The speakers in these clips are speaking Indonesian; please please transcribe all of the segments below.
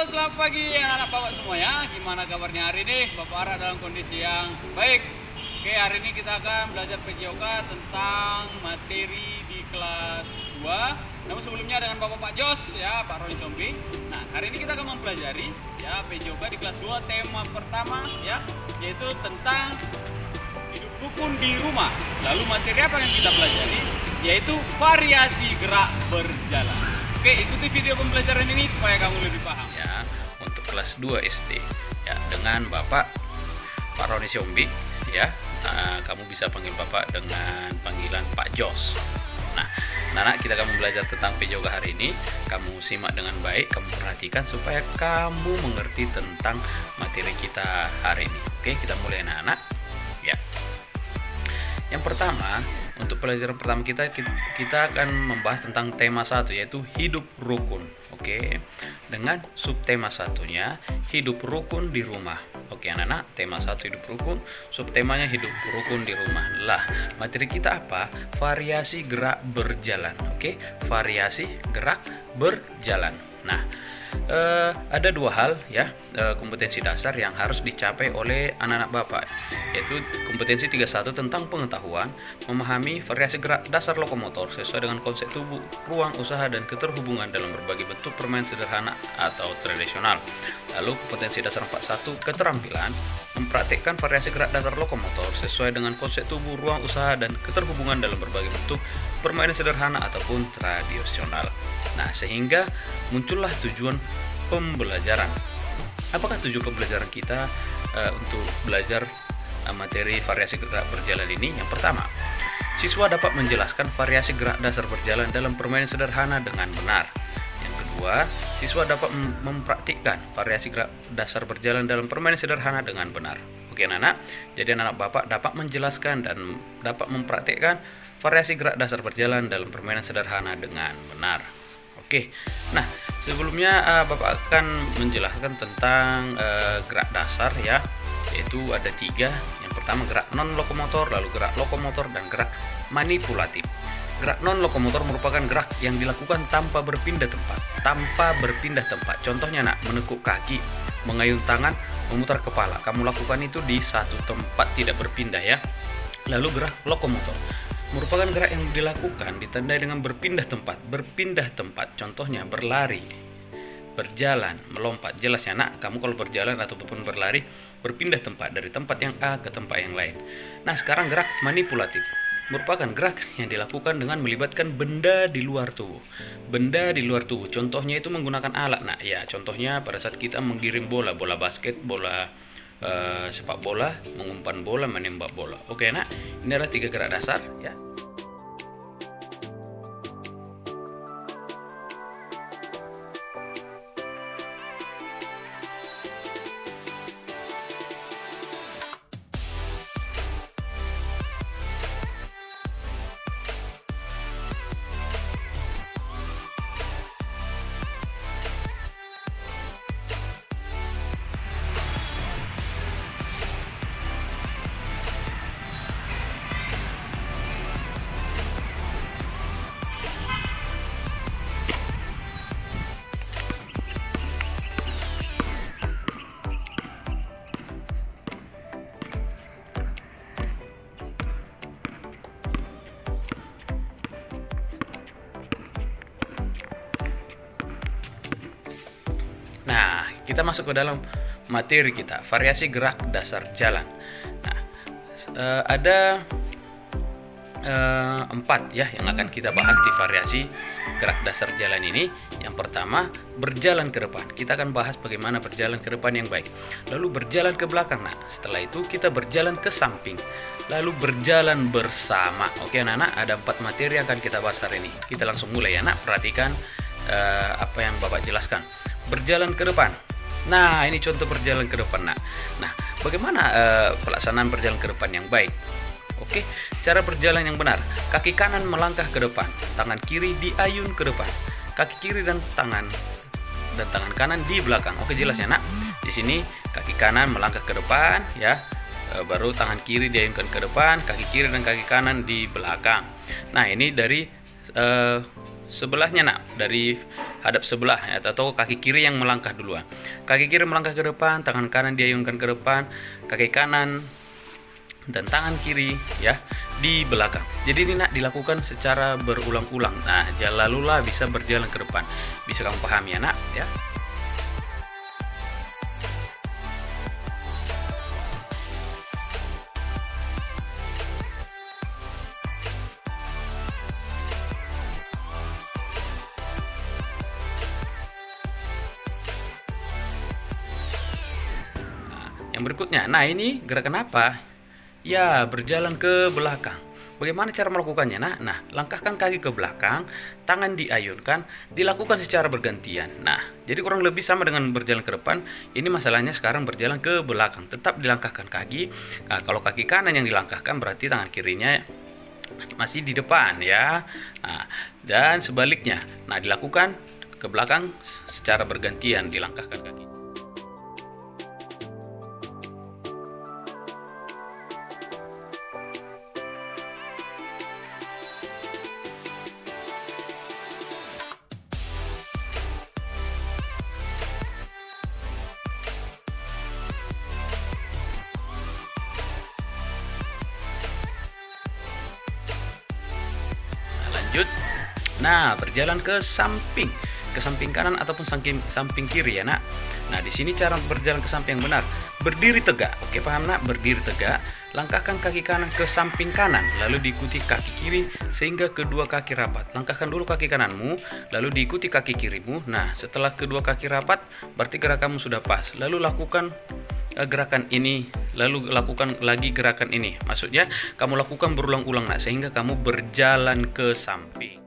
Selamat pagi anak-anak bapak semua ya. Gimana kabarnya hari ini? Bapak Ara dalam kondisi yang baik. Oke, hari ini kita akan belajar PJOK tentang materi di kelas 2. Namun sebelumnya dengan Bapak Pak Jos ya, Pak Roy Sombi. Nah, hari ini kita akan mempelajari ya PJOK di kelas 2, tema pertama ya, yaitu tentang hidup rukun di rumah. Lalu materi apa yang kita pelajari? Yaitu variasi gerak berjalan. Oke, ikuti video pembelajaran ini supaya kamu lebih paham ya, untuk kelas 2 SD ya, dengan Bapak Pak Roni Sombi ya. Kamu bisa panggil Bapak dengan panggilan Pak Jos. Nah, anak kita akan belajar tentang PJOK hari ini. Kamu simak dengan baik, kamu perhatikan supaya kamu mengerti tentang materi kita hari ini. Oke, kita mulai anak-anak ya. Yang pertama, untuk pelajaran pertama kita akan membahas tentang tema 1, yaitu hidup rukun. Oke. Dengan subtema satunya hidup rukun di rumah. Oke, anak-anak, tema 1 hidup rukun, subtemanya hidup rukun di rumah. Lah, materi kita apa? Variasi gerak berjalan. Oke, variasi gerak berjalan. Nah, ada dua hal ya, kompetensi dasar yang harus dicapai oleh anak-anak Bapak, yaitu kompetensi 31 tentang pengetahuan memahami variasi gerak dasar lokomotor sesuai dengan konsep tubuh, ruang usaha dan keterhubungan dalam berbagai bentuk permainan sederhana atau tradisional. Lalu kompetensi dasar 41 keterampilan mempraktikkan variasi gerak dasar lokomotor sesuai dengan konsep tubuh, ruang usaha dan keterhubungan dalam berbagai bentuk permainan sederhana ataupun tradisional. Nah, sehingga muncullah tujuan pembelajaran. Apakah tujuan pembelajaran kita untuk belajar materi variasi gerak berjalan ini? Yang pertama, siswa dapat menjelaskan variasi gerak dasar berjalan dalam permainan sederhana dengan benar. Yang kedua, siswa dapat mempraktikkan variasi gerak dasar berjalan dalam permainan sederhana dengan benar. Oke anak-anak, jadi anak-anak Bapak dapat menjelaskan dan dapat mempraktikkan variasi gerak dasar berjalan dalam permainan sederhana dengan benar. Oke, nah sebelumnya Bapak akan menjelaskan tentang gerak dasar ya, yaitu ada 3. Yang pertama gerak non lokomotor, lalu gerak lokomotor dan gerak manipulatif. Gerak non lokomotor merupakan gerak yang dilakukan tanpa berpindah tempat. Contohnya nak, menekuk kaki, mengayun tangan, memutar kepala. Kamu lakukan itu di satu tempat, tidak berpindah ya. Lalu gerak lokomotor merupakan gerak yang dilakukan ditandai dengan berpindah tempat. Contohnya berlari, berjalan, melompat. Jelas ya nak, kamu kalau berjalan ataupun berlari berpindah tempat dari tempat yang A ke tempat yang lain. Nah, sekarang gerak manipulatif merupakan gerak yang dilakukan dengan melibatkan benda di luar tubuh. Contohnya itu menggunakan alat. Nah, ya contohnya pada saat kita menggiring bola basket, bola sepak bola, mengumpan bola, menembak bola. Oke nak, ini adalah 3 gerak dasar ya. Nah, kita masuk ke dalam materi kita, variasi gerak dasar jalan. Nah, ada 4 ya yang akan kita bahas di variasi gerak dasar jalan ini. Yang pertama, berjalan ke depan. Kita akan bahas bagaimana berjalan ke depan yang baik. Lalu berjalan ke belakang. Nah, setelah itu kita berjalan ke samping. Lalu berjalan bersama. Oke anak-anak, ada 4 materi yang akan kita bahas hari ini. Kita langsung mulai ya nak, perhatikan apa yang Bapak jelaskan. Berjalan ke depan. Nah, ini contoh berjalan ke depan nak. Nah, bagaimana pelaksanaan berjalan ke depan yang baik? Oke, cara berjalan yang benar. Kaki kanan melangkah ke depan, tangan kiri diayun ke depan. Kaki kiri dan tangan kanan di belakang. Oke, jelas ya nak. Di sini kaki kanan melangkah ke depan ya. Baru tangan kiri diayunkan ke depan, kaki kiri dan kaki kanan di belakang. Nah, ini dari sebelahnya nak, dari hadap sebelah ya, atau kaki kiri yang melangkah duluan. Kaki kiri melangkah ke depan, tangan kanan diayunkan ke depan, kaki kanan dan tangan kiri ya di belakang. Jadi ini nak dilakukan secara berulang-ulang. Nah, lalulah bisa berjalan ke depan. Bisa kamu pahami ya nak ya. Yang berikutnya, nah ini gerakan apa? Ya, berjalan ke belakang. Bagaimana cara melakukannya? Nah, langkahkan kaki ke belakang, tangan diayunkan, dilakukan secara bergantian. Nah, jadi kurang lebih sama dengan berjalan ke depan. Ini masalahnya sekarang berjalan ke belakang. Tetap dilangkahkan kaki. Nah, kalau kaki kanan yang dilangkahkan berarti tangan kirinya masih di depan ya. Nah, dan sebaliknya. Nah, dilakukan ke belakang secara bergantian, dilangkahkan kaki. Lanjut. Nah, berjalan ke samping kanan ataupun samping kiri ya nak. Nah, di sini cara berjalan ke samping yang benar. Berdiri tegak. Oke, paham nak? Berdiri tegak. Langkahkan kaki kanan ke samping kanan, lalu diikuti kaki kiri sehingga kedua kaki rapat. Langkahkan dulu kaki kananmu, lalu diikuti kaki kirimu. Nah, setelah kedua kaki rapat, berarti gerakanmu sudah pas. Lalu lakukan gerakan ini, lalu lakukan lagi gerakan ini. Maksudnya kamu lakukan berulang-ulang nak, sehingga kamu berjalan ke samping.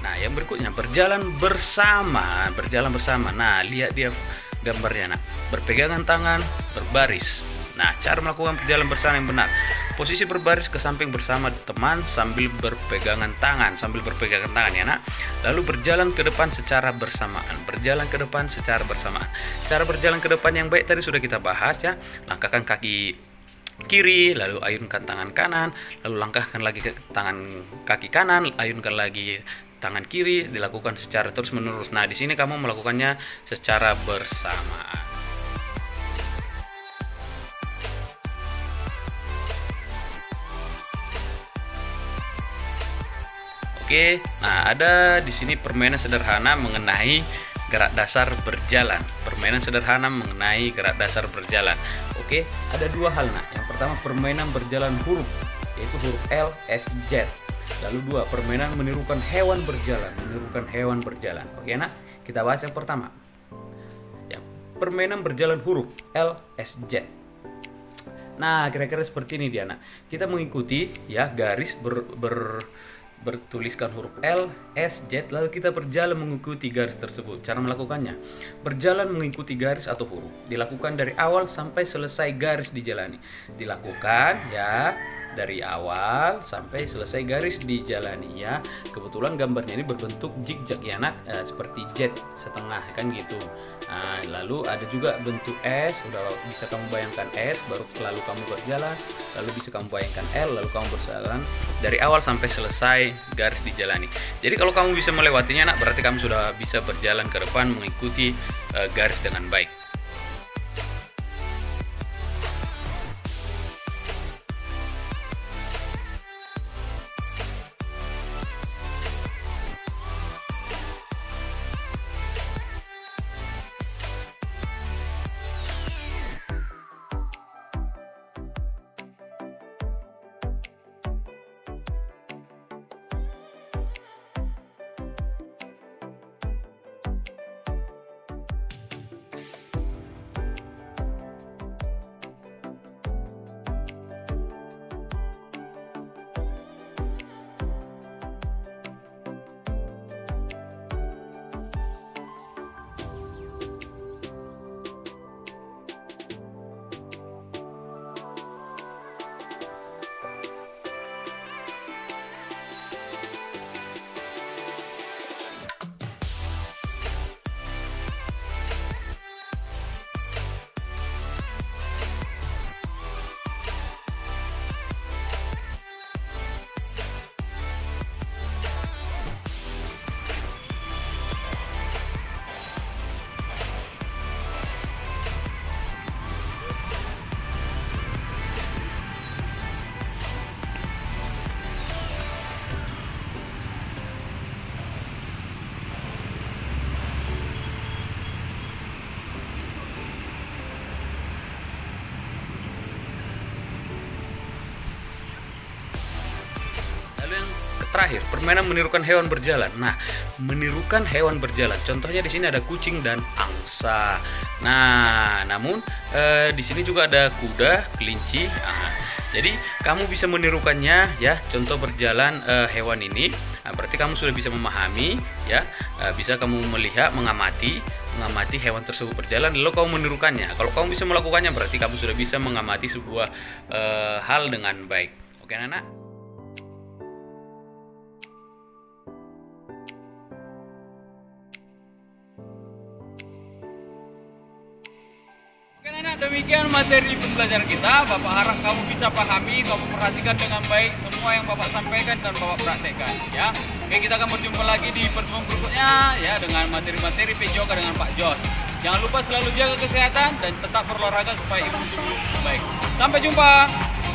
Nah, yang berikutnya berjalan bersama. Nah, lihat dia gambarnya nak. Berpegangan tangan, berbaris. Nah, cara melakukan berjalan bersama yang benar. Posisi berbaris ke samping bersama teman sambil berpegangan tangan ya nak. Lalu berjalan ke depan secara bersamaan. Cara berjalan ke depan yang baik tadi sudah kita bahas ya. Langkahkan kaki kiri, lalu ayunkan tangan kanan, lalu langkahkan lagi ke kaki kanan, ayunkan lagi tangan kiri, dilakukan secara terus menerus. Nah, di sini kamu melakukannya secara bersamaan. Oke, nah ada di sini permainan sederhana mengenai gerak dasar berjalan. Oke, ada dua hal nak. Yang pertama permainan berjalan huruf, yaitu huruf L, S, Z. Lalu dua, permainan menirukan hewan berjalan. Oke nak, kita bahas yang pertama. Ya, permainan berjalan huruf L, S, Z. Nah, kira-kira seperti ini dia nak. Kita mengikuti ya garis bertuliskan huruf L, S, Z, lalu kita berjalan mengikuti garis tersebut. Cara melakukannya, berjalan mengikuti garis atau huruf, dilakukan dari awal sampai selesai garis dijalani. Dilakukan ya dari awal sampai selesai garis dijalani ya. Kebetulan gambarnya ini berbentuk zigzag ya nak, seperti Z setengah kan gitu. Nah, lalu ada juga bentuk S, udah bisa kamu bayangkan S, baru lalu kamu berjalan, lalu bisa kamu bayangkan L, lalu kamu berjalan dari awal sampai selesai garis dijalani. Jadi kalau kamu bisa melewatinya nak, berarti kamu sudah bisa berjalan ke depan mengikuti garis dengan baik. terakhir, permainan menirukan hewan berjalan. Nah, menirukan hewan berjalan. Contohnya di sini ada kucing dan angsa. Nah, namun di sini juga ada kuda, kelinci. Nah, jadi kamu bisa menirukannya ya. Contoh berjalan hewan ini. Nah, berarti kamu sudah bisa memahami ya. Bisa kamu melihat, mengamati hewan tersebut berjalan, lalu kamu menirukannya. Kalau kamu bisa melakukannya, berarti kamu sudah bisa mengamati sebuah hal dengan baik. Oke, anak-anak? Oke anak, demikian materi pembelajaran kita. Bapak harap kamu bisa pahami, kamu perhatikan dengan baik semua yang Bapak sampaikan dan Bapak praktekkan ya. Oke, kita akan berjumpa lagi di pertemuan berikutnya ya dengan materi-materi PJOK dengan Pak Jos. Jangan lupa selalu jaga kesehatan dan tetap berolahraga supaya imun tubuh baik. Sampai jumpa.